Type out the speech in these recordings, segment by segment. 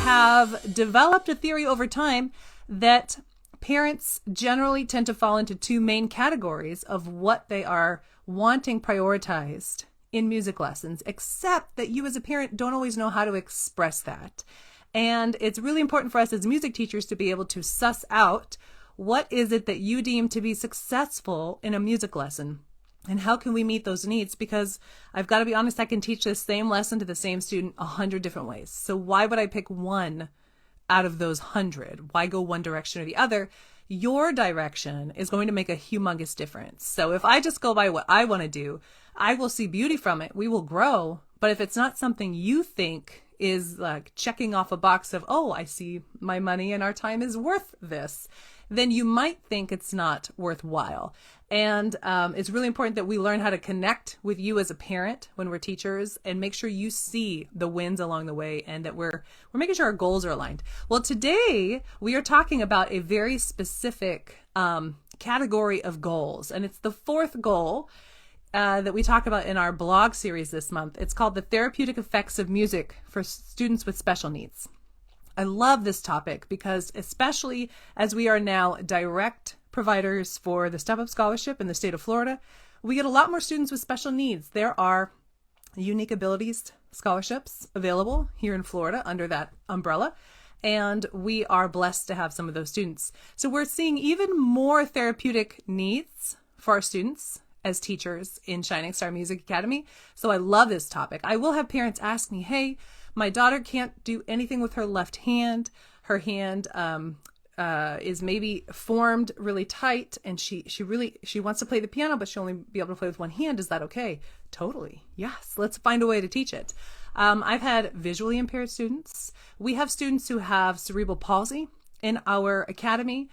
have developed a theory over time that parents generally tend to fall into two main categories of what they are wanting prioritized in music lessons, except that you as a parent don't always know how to express that. And it's really important for us as music teachers to be able to suss out what is it that you deem to be successful in a music lesson. And how can we meet those needs? Because I've got to be honest, I can teach this same lesson to the same student 100 different ways. So why would I pick one out of those 100? Why go one direction or the other? Your direction is going to make a humongous difference. So if I just go by what I want to do, I will see beauty from it. We will grow. But if it's not something you think is like checking off a box of, oh, I see my money and our time is worth this, then you might think it's not worthwhile. And it's really important that we learn how to connect with you as a parent when we're teachers and make sure you see the wins along the way and that we're making sure our goals are aligned. Well, today we are talking about a very specific category of goals, and it's the fourth goal that we talk about in our blog series this month. It's called the Therapeutic Effects of Music for Students with Special Needs. I love this topic because especially as we are now direct providers for the Step Up Scholarship in the state of Florida, we get a lot more students with special needs. There are unique abilities scholarships available here in Florida under that umbrella, and we are blessed to have some of those students. So we're seeing even more therapeutic needs for our students as teachers in Shining Star Music Academy. So I love this topic. I will have parents ask me, hey, my daughter can't do anything with her left hand. Her hand is maybe formed really tight, and she wants to play the piano, but she'll only be able to play with one hand. Is that okay? Totally. Yes. Let's find a way to teach it. I've had visually impaired students. We have students who have cerebral palsy in our academy.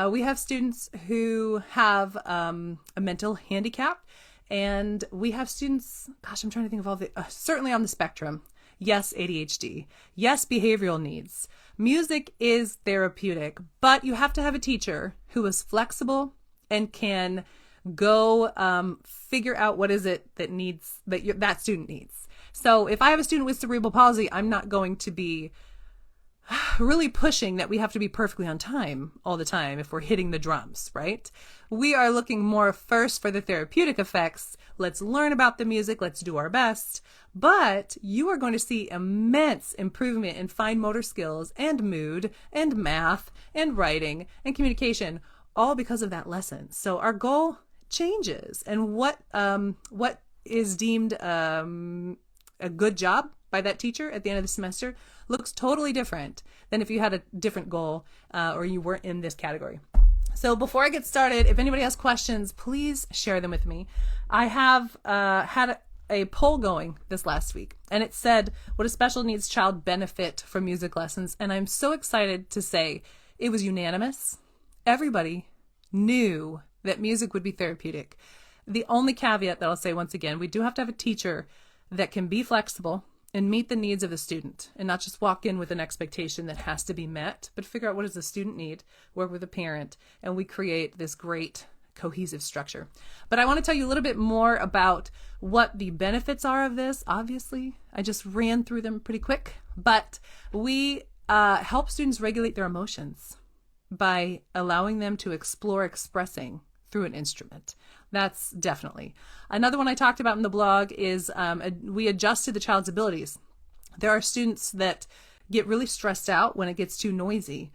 We have students who have a mental handicap, and we have students, gosh, I'm trying to think of all the, certainly on the spectrum. Yes, ADHD. Yes, behavioral needs. Music is therapeutic, but you have to have a teacher who is flexible and can go figure out what is it that needs that student needs. So if I have a student with cerebral palsy, I'm not going to be really pushing that we have to be perfectly on time all the time if we're hitting the drums, right? We are looking more first for the therapeutic effects. Let's learn about the music. Let's do our best. But you are going to see immense improvement in fine motor skills and mood and math and writing and communication, all because of that lesson. So our goal changes, and what is deemed a good job by that teacher at the end of the semester looks totally different than if you had a different goal or you weren't in this category. So before I get started, if anybody has questions, please share them with me. I have had a poll going this last week, and it said, would a special needs child benefit from music lessons? And I'm so excited to say it was unanimous. Everybody knew that music would be therapeutic. The only caveat that I'll say once again, we do have to have a teacher that can be flexible and meet the needs of the student, and not just walk in with an expectation that has to be met, but figure out what does the student need, work with a parent, and we create this great cohesive structure. But I want to tell you a little bit more about what the benefits are of this. Obviously, I just ran through them pretty quick, but we help students regulate their emotions by allowing them to explore expressing through an instrument. That's definitely. Another one I talked about in the blog is we adjusted the child's abilities. There are students that get really stressed out when it gets too noisy.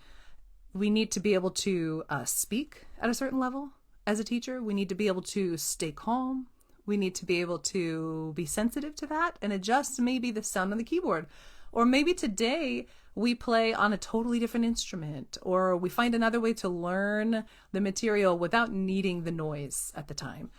We need to be able to speak at a certain level as a teacher. We need to be able to stay calm. We need to be able to be sensitive to that and adjust maybe the sound on the keyboard. Or maybe today we play on a totally different instrument, or we find another way to learn the material without needing the noise at the time.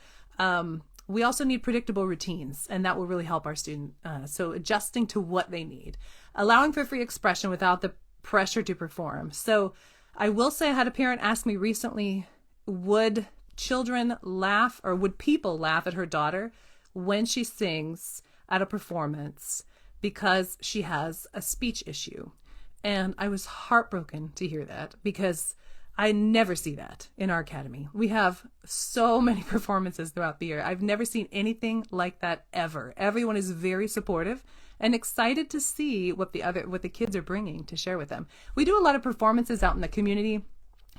We also need predictable routines, and that will really help our student. So adjusting to what they need, allowing for free expression without the pressure to perform. So I will say I had a parent ask me recently, would children laugh, or would people laugh at her daughter when she sings at a performance because she has a speech issue? And I was heartbroken to hear that, because I never see that in our academy. We have so many performances throughout the year. I've never seen anything like that ever. Everyone is very supportive and excited to see what the kids are bringing to share with them. We do a lot of performances out in the community.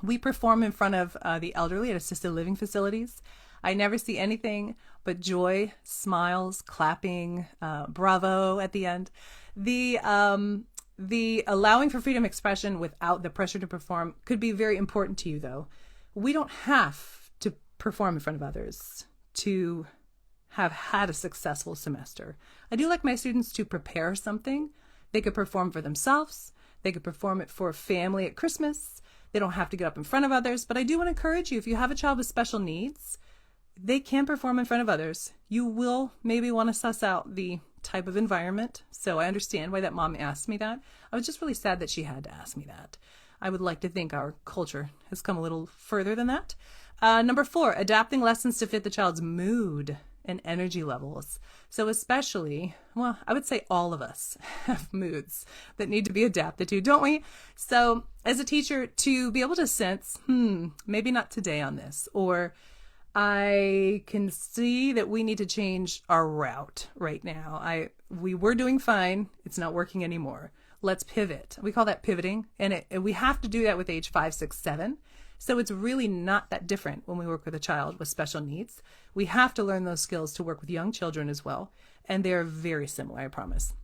We perform in front of the elderly at assisted living facilities. I never see anything but joy, smiles, clapping, bravo at the end. The allowing for freedom of expression without the pressure to perform could be very important to you, though. We don't have to perform in front of others to have had a successful semester. I do like my students to prepare something. They could perform for themselves. They could perform it for family at Christmas. They don't have to get up in front of others. But I do want to encourage you, if you have a child with special needs, they can perform in front of others. You will maybe want to suss out the type of environment. So I understand why that mom asked me that. I was just really sad that she had to ask me that. I would like to think our culture has come a little further than that. Number 4, adapting lessons to fit the child's mood and energy levels. So especially, well, I would say all of us have moods that need to be adapted to, don't we? So as a teacher, to be able to sense, maybe not today on this, or I can see that we need to change our route right now. We were doing fine. It's not working anymore. Let's pivot. We call that pivoting. And we have to do that with age 5, 6, 7. So it's really not that different when we work with a child with special needs. We have to learn those skills to work with young children as well. And they're very similar, I promise.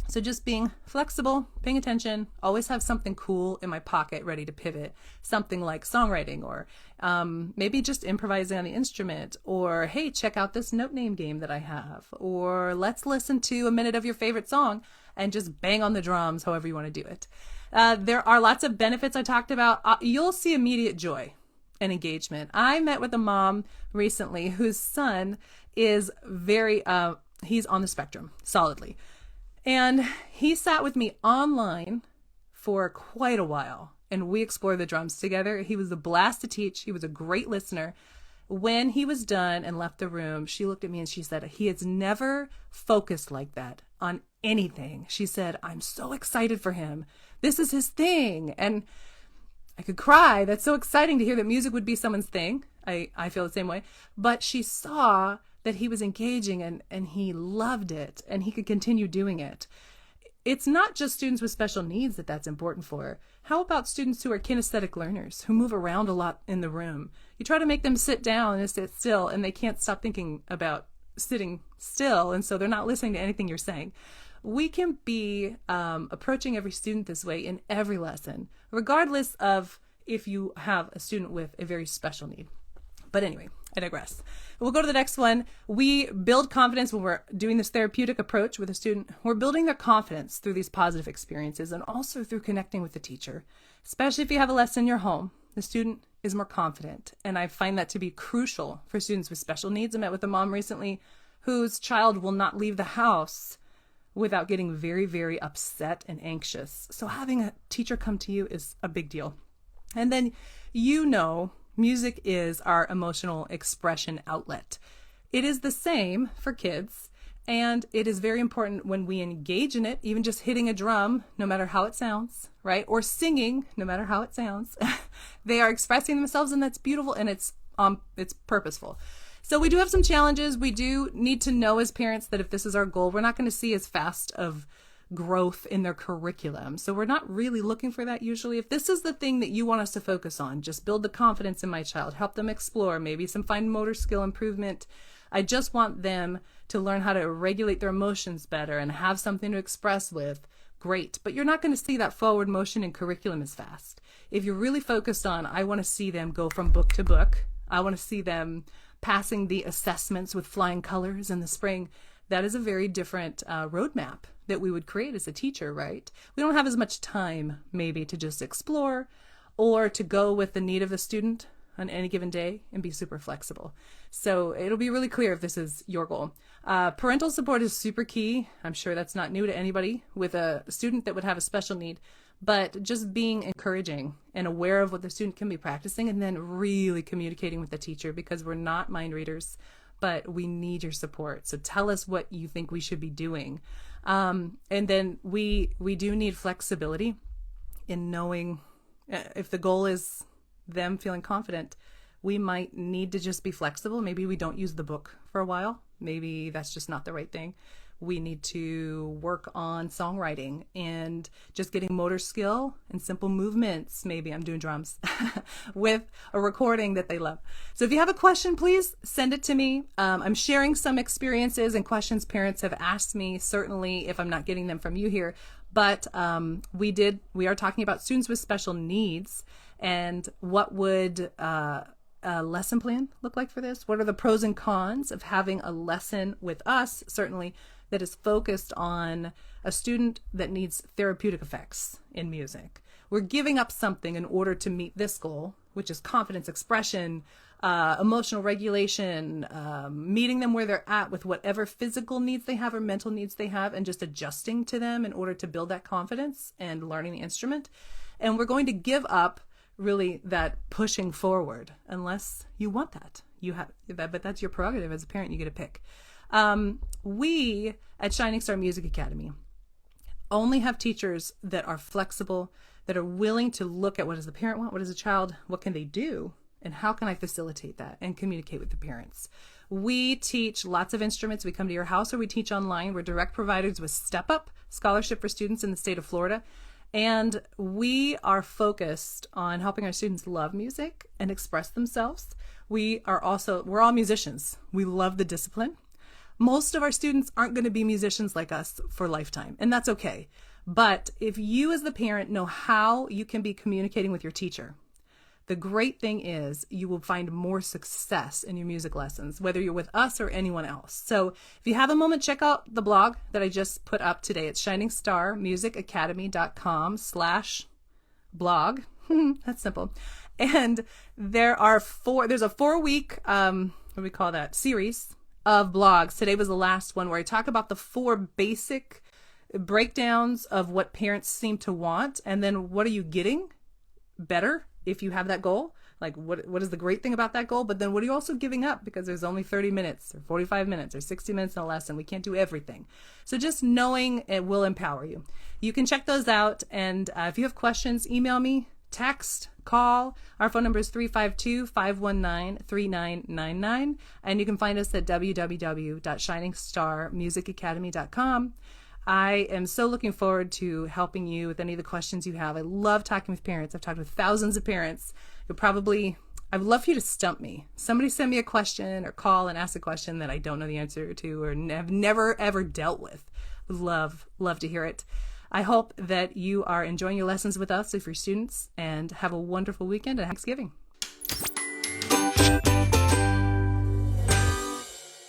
So just being flexible, paying attention, always have something cool in my pocket ready to pivot, something like songwriting, or maybe just improvising on the instrument, or hey, check out this note name game that I have, or let's listen to a minute of your favorite song and just bang on the drums, however you want to do it. There are lots of benefits I talked about. You'll see immediate joy and engagement. I met with a mom recently whose son is he's on the spectrum solidly. And he sat with me online for quite a while, and we explored the drums together. He was a blast to teach. He was a great listener. When he was done and left the room, she looked at me and she said, he has never focused like that on anything. She said, I'm so excited for him. This is his thing. And I could cry. That's so exciting to hear that music would be someone's thing. I feel the same way. But she saw that he was engaging and he loved it and he could continue doing it. It's not just students with special needs that's important for. How about students who are kinesthetic learners, who move around a lot in the room? You try to make them sit down and sit still, and they can't stop thinking about sitting still, and so they're not listening to anything you're saying. We can be approaching every student this way in every lesson, regardless of if you have a student with a very special need. But anyway, I digress. We'll go to the next one. We build confidence when we're doing this therapeutic approach with a student. We're building their confidence through these positive experiences and also through connecting with the teacher. Especially if you have a lesson in your home, the student is more confident. And I find that to be crucial for students with special needs. I met with a mom recently whose child will not leave the house without getting very, very upset and anxious. So having a teacher come to you is a big deal. And then, music is our emotional expression outlet. It is the same for kids, and it is very important when we engage in it, even just hitting a drum, no matter how it sounds, right? Or singing, no matter how it sounds. They are expressing themselves, and that's beautiful, and it's purposeful. So we do have some challenges. We do need to know as parents that if this is our goal, we're not going to see as fast of growth in their curriculum. So we're not really looking for that usually. If this is the thing that you want us to focus on, just build the confidence in my child, help them explore, maybe some fine motor skill improvement. I just want them to learn how to regulate their emotions better and have something to express with. Great. But you're not going to see that forward motion in curriculum as fast. If you're really focused on, I want to see them go from book to book. I want to see them passing the assessments with flying colors in the spring. That is a very different roadmap that we would create as a teacher, right? We don't have as much time maybe to just explore or to go with the need of the student on any given day and be super flexible. So it'll be really clear if this is your goal. Parental support is super key. I'm sure that's not new to anybody with a student that would have a special need, but just being encouraging and aware of what the student can be practicing and then really communicating with the teacher, because we're not mind readers, but we need your support. So tell us what you think we should be doing. And then we do need flexibility in knowing if the goal is them feeling confident, we might need to just be flexible. Maybe we don't use the book for a while. Maybe that's just not the right thing. We need to work on songwriting and just getting motor skill and simple movements. Maybe I'm doing drums with a recording that they love. So if you have a question, please send it to me. I'm sharing some experiences and questions parents have asked me, certainly if I'm not getting them from you here. But we are talking about students with special needs and what would a lesson plan look like for this? What are the pros and cons of having a lesson with us, certainly, that is focused on a student that needs therapeutic effects in music? We're giving up something in order to meet this goal, which is confidence, expression, emotional regulation, meeting them where they're at with whatever physical needs they have or mental needs they have, and just adjusting to them in order to build that confidence and learning the instrument. And we're going to give up really that pushing forward, unless you want that. You have that, but that's your prerogative as a parent. You get to pick. We at Shining Star Music Academy only have teachers that are flexible, that are willing to look at what does the parent want, what does the child, what can they do, and how can I facilitate that and communicate with the parents. We teach lots of instruments. We come to your house or we teach online. We're direct providers with Step Up Scholarship for students in the state of Florida. And we are focused on helping our students love music and express themselves. We're all musicians. We love the discipline. Most of our students aren't going to be musicians like us for a lifetime, and that's okay. But if you as the parent know how you can be communicating with your teacher, the great thing is you will find more success in your music lessons, whether you're with us or anyone else. So if you have a moment, check out the blog that I just put up today. It's shiningstarmusicacademy.com/blog. That's simple. And there's a 4-week, what do we call that, series of blogs. Today was the last one where I talk about the 4 basic breakdowns of what parents seem to want, and then what are you getting better if you have that goal? Like what is the great thing about that goal? But then what are you also giving up, because there's only 30 minutes or 45 minutes or 60 minutes in a lesson. We can't do everything. So just knowing it will empower you. You can check those out, and if you have questions, email me, text, call. Our phone number is 352-519-3999, and you can find us at www.shiningstarmusicacademy.com. I am so looking forward to helping you with any of the questions you have. I love talking with parents. I've talked with thousands of parents. I would love for you to stump me. Somebody send me a question or call and ask a question that I don't know the answer to or have never ever dealt with. Would love to hear it. I hope that you are enjoying your lessons with us if you're students, and have a wonderful weekend and Thanksgiving.